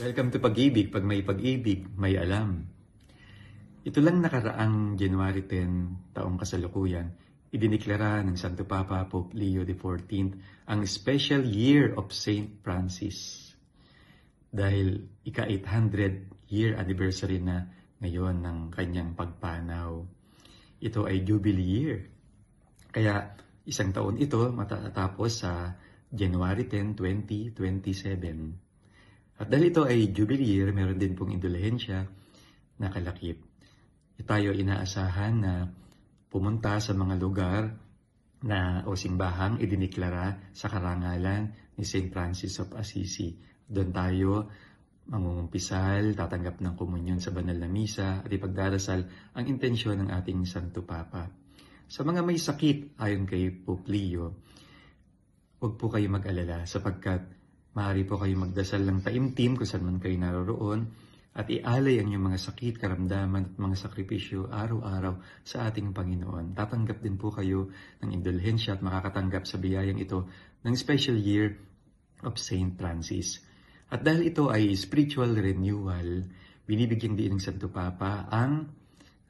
Welcome to Pag-ibig. Pag may pag-ibig, may alam. Ito lang nakaraang January 10, taong kasalukuyan, idiniklara ng Santo Papa Pope Leo XIV ang Special Year of Saint Francis. Dahil ika-800 year anniversary na ngayon ng kanyang pagpanaw. Ito ay Jubilee Year. Kaya isang taon ito matatapos sa January 10, 2027. At dahil ito ay Jubilee Year, meron din pong indulhensya na kalakip. Tayo inaasahan na pumunta sa mga lugar na o simbahang idiniklara sa karangalan ni St. Francis of Assisi. Doon tayo mangungumpisal, tatanggap ng komunyon sa banal na misa at ipagdarasal ang intensyon ng ating Santo Papa. Sa mga may sakit, ayon kay Pope Leo, huwag po kayo mag-alala sapagkat maaari po kayo magdasal ng taimtim kung saan man kayo naroroon at ialay ang inyong mga sakit, karamdaman at mga sakripisyo araw-araw sa ating Panginoon. Tatanggap din po kayo ng indulhensya at makakatanggap sa biyayang ito ng Special Year of Saint Francis. At dahil ito ay spiritual renewal, binibigyan din ng Santo Papa ang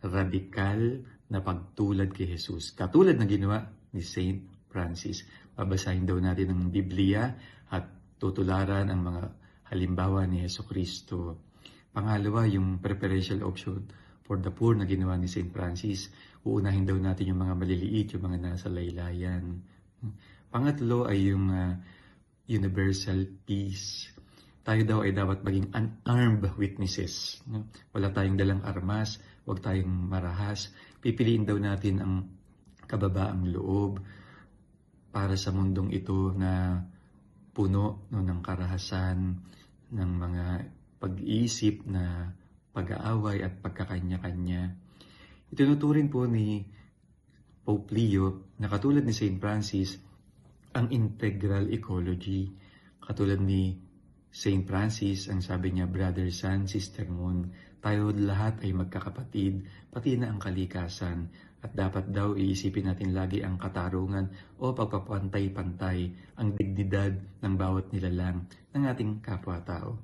radikal na pagtulad kay Jesus. Katulad na ginawa ni Saint Francis. Babasahin daw natin ang Biblia at tutularan ang mga halimbawa ni Jesucristo. Pangalawa, yung preferential option for the poor na ginawa ni St. Francis. Uunahin daw natin yung mga maliliit, yung mga nasa laylayan. Pangatlo ay yung universal peace. Tayo daw ay dapat maging unarmed witnesses. Wala tayong dalang armas, huwag tayong marahas. Pipiliin daw natin ang kababaang loob para sa mundong ito na puno ng karahasan, ng mga pag-iisip na pag-aaway at pagkakanya-kanya. Itinuturing po ni Pope Leo na katulad ni St. Francis ang integral ecology. Katulad ni St. Francis, ang sabi niya, brother sun, sister moon, tayo lahat ay magkakapatid, pati na ang kalikasan. At dapat daw iisipin natin lagi ang katarungan o pagpapantay-pantay, ang dignidad ng bawat nilalang ng ating kapwa-tao.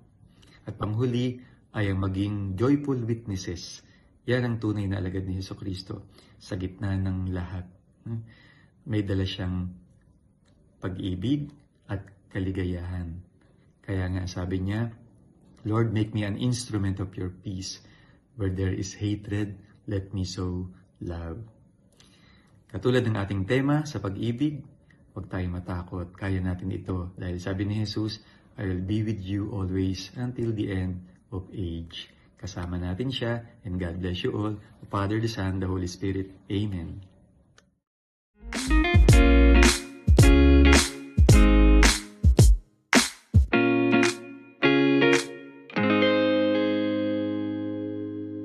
At panghuli ay ang maging joyful witnesses. Yan ang tunay na alagad ni Jesucristo sa gitna ng lahat. May dala siyang pag-ibig at kaligayahan. Kaya nga sabi niya, Lord, make me an instrument of your peace. Where there is hatred, let me sow love. Katulad ng ating tema sa pag-ibig, huwag tayong matakot. Kaya natin ito. Dahil sabi ni Jesus, I will be with you always until the end of age. Kasama natin siya, and God bless you all. The Father, the Son, the Holy Spirit. Amen.